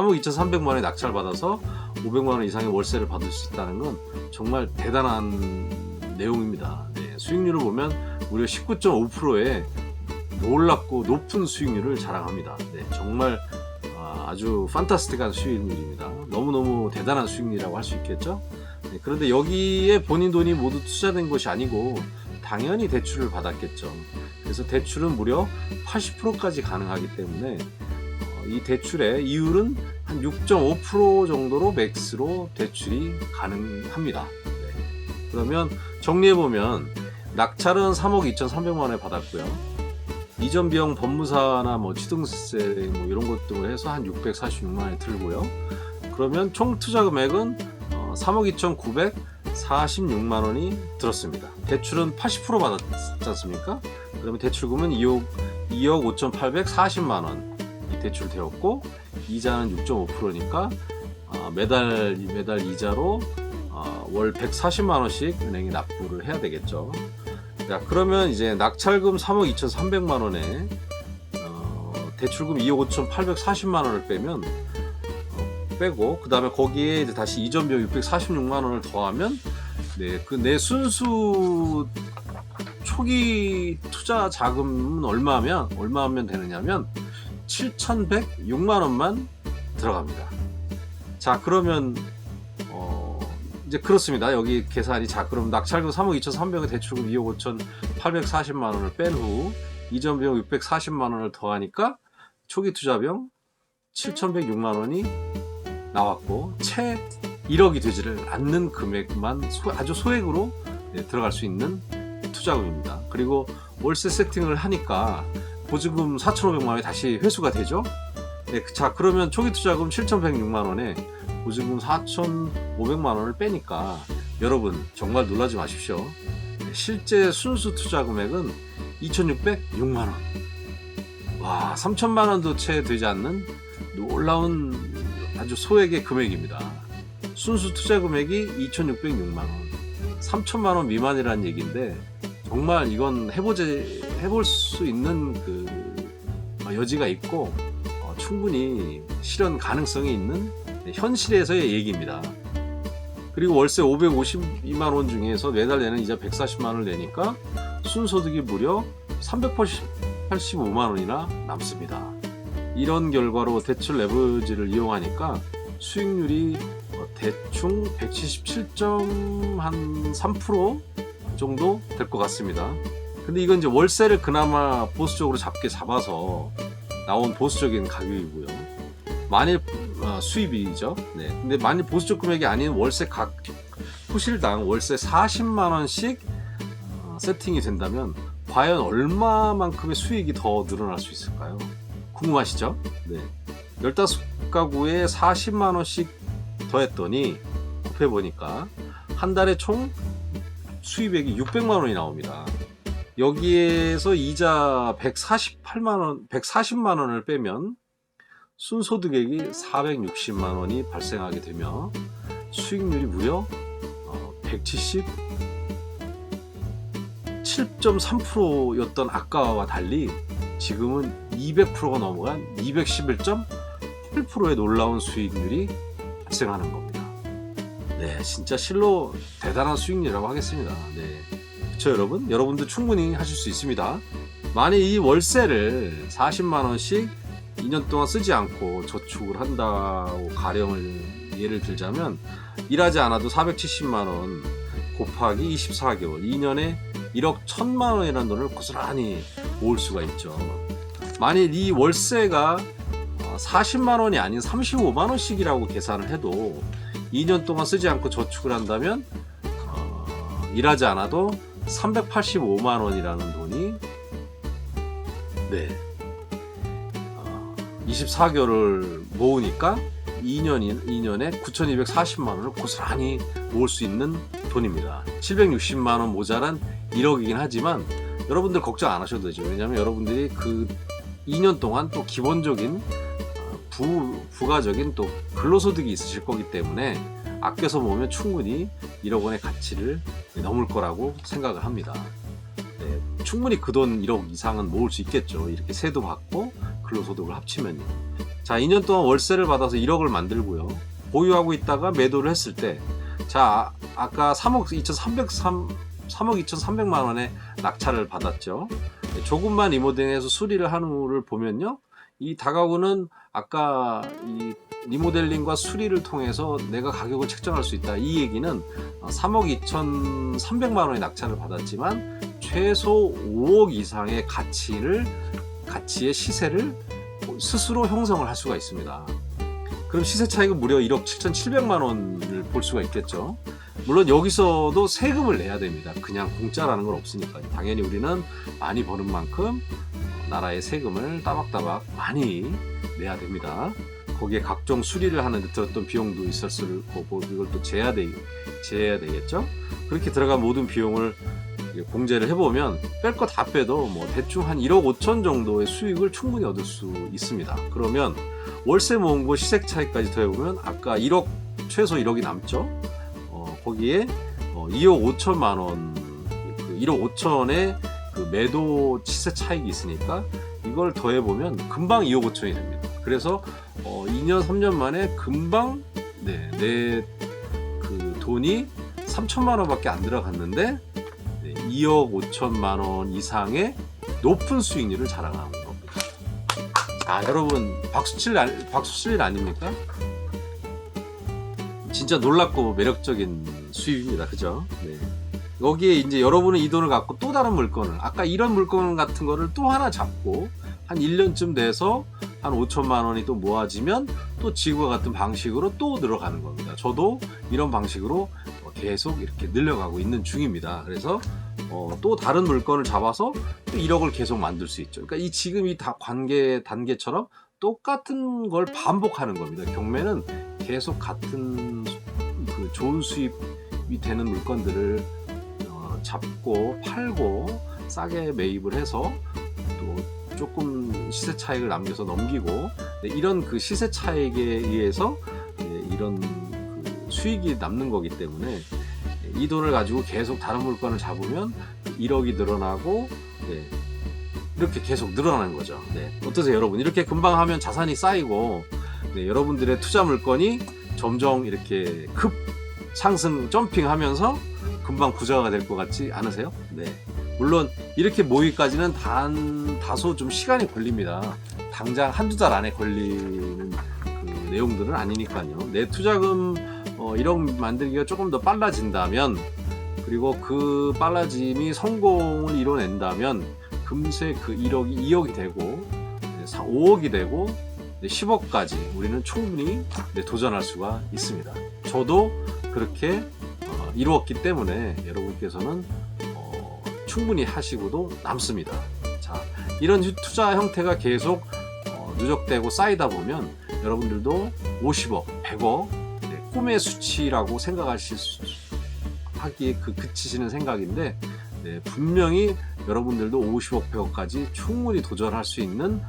3억 2,300만 원의 낙찰 받아서 500만 원 이상의 월세를 받을 수 있다는 건 정말 대단한 내용입니다. 네, 수익률을 보면 무려 19.5%의 놀랍고 높은 수익률을 자랑합니다. 네, 정말 아주 판타스틱한 수익률입니다. 너무너무 대단한 수익률이라고 할 수 있겠죠. 네, 그런데 여기에 본인 돈이 모두 투자된 것이 아니고 당연히 대출을 받았겠죠. 그래서 대출은 무려 80%까지 가능하기 때문에 이 대출의 이율은 한 6.5% 정도로 맥스로 대출이 가능합니다. 네. 그러면 정리해보면 낙찰은 3억 2,300만 원에 받았고요. 이전 비용 법무사나 뭐 취등세 뭐 이런 것 등을 해서 한 646만 원이 들고요. 그러면 총 투자 금액은 3억 2,946만 원이 들었습니다. 대출은 80% 받았지 않습니까? 그러면 대출금은 2억 5,840만 원 대출되었고, 이자는 6.5%니까 매달 이자로 월 140만 원씩 은행에 납부를 해야 되겠죠. 자, 그러면 이제 낙찰금 3억 2,300만 원에 대출금 2억 5,840만 원을 빼고 그 다음에 거기에 이제 다시 이전 비용 646만 원을 더하면 그 내 순수 초기 투자 자금은 얼마면 되느냐면 7,106만 원만 들어갑니다. 자, 그러면 이제 그렇습니다. 여기 계산이. 자, 그럼 낙찰금 3억 2,300원, 대출금 2억 5,840만 원을 뺀 후 이전 비용 640만 원을 더하니까 초기 투자 비용 7,106만 원이 나왔고, 채 1억이 되지를 않는 금액만 아주 소액으로 들어갈 수 있는 투자금입니다. 그리고 월세 세팅을 하니까 보증금 4,500만 원이 다시 회수가 되죠. 네, 자, 그러면 초기 투자금 7,106만 원에 보증금 4,500만 원을 빼니까 여러분 정말 놀라지 마십시오. 실제 순수 투자 금액은 2,606만 원. 와, 3,000만 원도 채 되지 않는 놀라운 아주 소액의 금액입니다. 순수 투자 금액이 2,606만 원, 3,000만 원 미만이라는 얘기인데, 정말 이건 해볼 수 있는 여지가 있고 충분히 실현 가능성이 있는 현실에서의 얘기입니다. 그리고 월세 552만 원 중에서 매달 내는 이자 140만 원을 내니까 순소득이 무려 385만 원이나 남습니다. 이런 결과로 대출 레버리지를 이용하니까 수익률이 대충 177.3% 정도 될 것 같습니다. 근데 이건 이제 월세를 그나마 보수적으로 잡아서 나온 보수적인 가격이고요. 만일 수입이죠. 네. 근데 만일 보수적 금액이 아닌 월세 각 호실당 월세 40만 원씩 세팅이 된다면 과연 얼마만큼의 수익이 더 늘어날 수 있을까요? 궁금하시죠? 네. 15가구에 40만 원씩 더했더니 곱해보니까 한 달에 총 수입액이 600만 원이 나옵니다. 여기에서 이자 140만 원을 빼면 순소득액이 460만 원이 발생하게 되며 수익률이 무려 177.3%였던 아까와 달리 지금은 200%가 넘어간 211.8%의 놀라운 수익률이 발생하는 겁니다. 네, 진짜 실로 대단한 수익률이라고 하겠습니다. 네, 그렇죠, 여러분? 여러분도 충분히 하실 수 있습니다. 만약 이 월세를 40만 원씩 2년 동안 쓰지 않고 저축을 한다고 가령을 예를 들자면, 일하지 않아도 470만 원 곱하기 24개월, 2년에 1억 1,000만 원이라는 돈을 고스란히 모을 수가 있죠. 만일 이 월세가 40만 원이 아닌 35만 원씩이라고 계산을 해도 2년 동안 쓰지 않고 저축을 한다면 일하지 않아도 385만 원이라는 돈이 24개월을 모으니까 2년에 9,240만 원을 고스란히 모을 수 있는 돈입니다. 760만 원 모자란 1억이긴 하지만 여러분들 걱정 안 하셔도 되죠. 왜냐하면 여러분들이 그 2년 동안 또 기본적인 부가적인 또 근로소득이 있으실 거기 때문에 아껴서 모으면 충분히 1억 원의 가치를 넘을 거라고 생각을 합니다. 네, 충분히 그 돈 1억 이상은 모을 수 있겠죠. 이렇게 세도 받고 근로소득을 합치면요. 자, 2년 동안 월세를 받아서 1억을 만들고요. 보유하고 있다가 매도를 했을 때, 자, 아까 3억 2,300만 원의 낙찰을 받았죠. 조금만 리모델링해서 수리를 한 후를 보면요, 이 다가구는 아까 이 리모델링과 수리를 통해서 내가 가격을 책정할 수 있다. 이 얘기는 3억 2,300만 원의 낙찰을 받았지만 최소 5억 이상의 가치의 시세를 스스로 형성을 할 수가 있습니다. 그럼 시세 차익은 무려 1억 7,700만 원을 볼 수가 있겠죠. 물론 여기서도 세금을 내야 됩니다. 그냥 공짜라는 건 없으니까요. 당연히 우리는 많이 버는 만큼 나라의 세금을 따박따박 많이 내야 됩니다. 거기에 각종 수리를 하는 데 들었던 비용도 있었을 거고, 이걸 또 재야 되겠죠. 그렇게 들어간 모든 비용을 공제를 해보면 뺄 거 다 빼도 뭐 대충 한 1억 5천 정도의 수익을 충분히 얻을 수 있습니다. 그러면 월세 모음과 시세 차익까지 더해보면 아까 1억, 최소 1억이 남죠. 거기에 2억 5천만 원, 1억 5천의 그 매도 시세 차익이 있으니까 이걸 더해보면 금방 2억 5천이 됩니다. 그래서 2년 3년 만에 금방 내 그 돈이 3천만 원밖에 안 들어갔는데 2억 5천만 원 이상의 높은 수익률을 자랑하는 겁니다. 아, 여러분 박수 칠 일 아닙니까? 진짜 놀랍고 매력적인 수입입니다. 그죠? 네. 여기에 이제 여러분은 이 돈을 갖고 또 다른 물건을, 아까 이런 물건 같은 거를 또 하나 잡고 한 1년쯤 돼서 한 5천만 원이 또 모아지면 또 지금과 같은 방식으로 또 늘어가는 겁니다. 저도 이런 방식으로 계속 이렇게 늘려가고 있는 중입니다. 그래서 또 다른 물건을 잡아서 또 1억을 계속 만들 수 있죠. 그러니까 지금 이 단계처럼 똑같은 걸 반복하는 겁니다. 경매는 계속 같은 그 좋은 수입이 되는 물건들을 잡고 팔고 싸게 매입을 해서 또 조금 시세 차익을 남겨서 넘기고, 이런 그 시세 차익에 의해서 이런 그 수익이 남는 거기 때문에 이 돈을 가지고 계속 다른 물건을 잡으면 1억이 늘어나고 이렇게 계속 늘어나는 거죠. 어떠세요, 여러분? 이렇게 금방 하면 자산이 쌓이고 여러분들의 투자 물건이 점점 이렇게 급 상승 점핑하면서 금방 부자가 될 것 같지 않으세요? 물론 이렇게 모이기까지는 다소 좀 시간이 걸립니다. 당장 한두 달 안에 걸리는 그 내용들은 아니니까요. 내 투자금 1억 만들기가 조금 더 빨라진다면, 그리고 그 빨라짐이 성공을 이뤄낸다면 금세 그 1억이 2억이 되고 5억이 되고 10억까지 우리는 충분히 도전할 수가 있습니다. 저도 그렇게 이루었기 때문에 여러분께서는 충분히 하시고도 남습니다. 자, 이런 투자 형태가 계속 누적되고 쌓이다 보면 여러분들도 50억, 100억 꿈의 수치라고 하기에 그치시는 생각인데, 분명히 여러분들도 50억, 100억까지 충분히 도전할 수 있는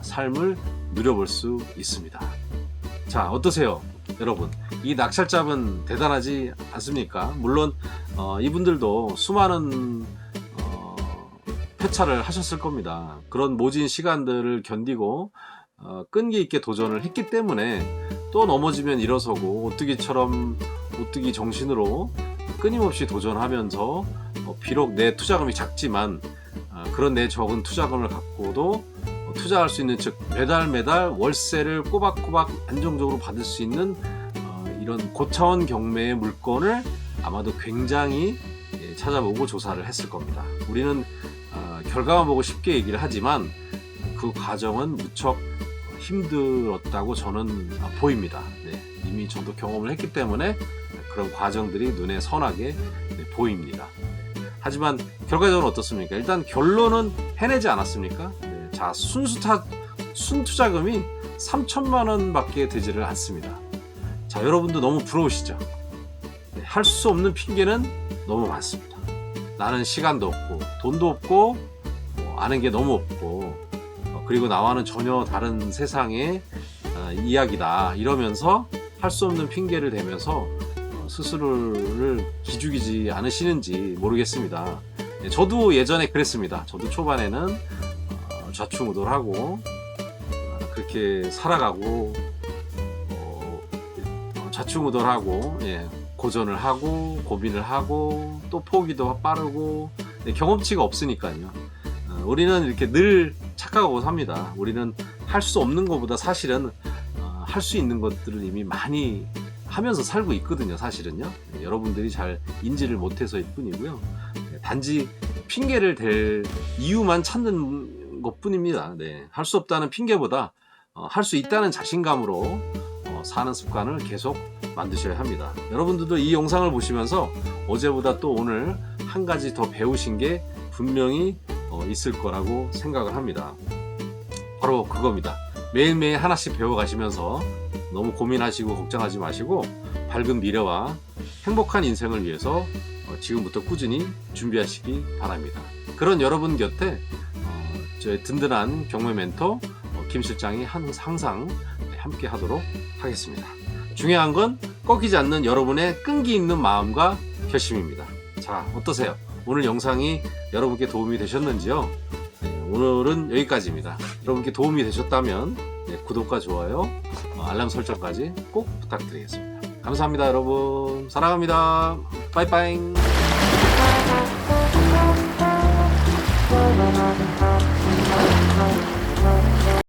삶을 누려볼 수 있습니다. 자, 어떠세요, 여러분? 이 낙찰잡은 대단하지 않습니까? 물론 이분들도 수많은 회차를 하셨을 겁니다. 그런 모진 시간들을 견디고 끈기 있게 도전을 했기 때문에 또 넘어지면 일어서고 오뚜기 정신으로 끊임없이 도전하면서 비록 내 투자금이 작지만 그런 내 적은 투자금을 갖고도 투자할 수 있는, 즉 매달 월세를 꼬박꼬박 안정적으로 받을 수 있는 이런 고차원 경매의 물건을 아마도 굉장히 찾아보고 조사를 했을 겁니다. 우리는 결과만 보고 쉽게 얘기를 하지만 그 과정은 무척 힘들었다고 저는 보입니다. 이미 저도 경험을 했기 때문에 그런 과정들이 눈에 선하게 보입니다. 하지만 결과적으로 어떻습니까? 일단 결론은 해내지 않았습니까? 자, 순투자금이 3천만 원밖에 되지를 않습니다. 자, 여러분도 너무 부러우시죠? 할 수 없는 핑계는 너무 많습니다. 나는 시간도 없고 돈도 없고 아는 게 너무 없고 그리고 나와는 전혀 다른 세상의 이야기다, 이러면서 할 수 없는 핑계를 대면서 스스로를 기죽이지 않으시는지 모르겠습니다. 저도 예전에 그랬습니다. 저도 초반에는 좌충우돌하고 그렇게 살아가고 좌충우돌하고 고전을 하고 고민을 하고 또 포기도 빠르고 경험치가 없으니까요. 우리는 이렇게 늘 착각하고 삽니다. 우리는 할 수 없는 것보다 사실은 할 수 있는 것들을 이미 많이 하면서 살고 있거든요. 사실은요. 여러분들이 잘 인지를 못해서일 뿐이고요. 단지 핑계를 댈 이유만 찾는 것뿐입니다. 할 수 없다는 핑계보다 할 수 있다는 자신감으로 사는 습관을 계속 만드셔야 합니다. 여러분들도 이 영상을 보시면서 어제보다 또 오늘 한 가지 더 배우신 게 분명히 있을 거라고 생각을 합니다. 바로 그겁니다. 매일매일 하나씩 배워가시면서 너무 고민하시고 걱정하지 마시고 밝은 미래와 행복한 인생을 위해서 지금부터 꾸준히 준비하시기 바랍니다. 그런 여러분 곁에 저의 든든한 경매 멘토 김 실장이 항상 함께 하도록 하겠습니다. 중요한 건 꺾이지 않는 여러분의 끈기 있는 마음과 결심입니다. 자, 어떠세요? 오늘 영상이 여러분께 도움이 되셨는지요? 오늘은 여기까지입니다. 여러분께 도움이 되셨다면 구독과 좋아요, 알람 설정까지 꼭 부탁드리겠습니다. 감사합니다, 여러분. 사랑합니다. 빠이빠이.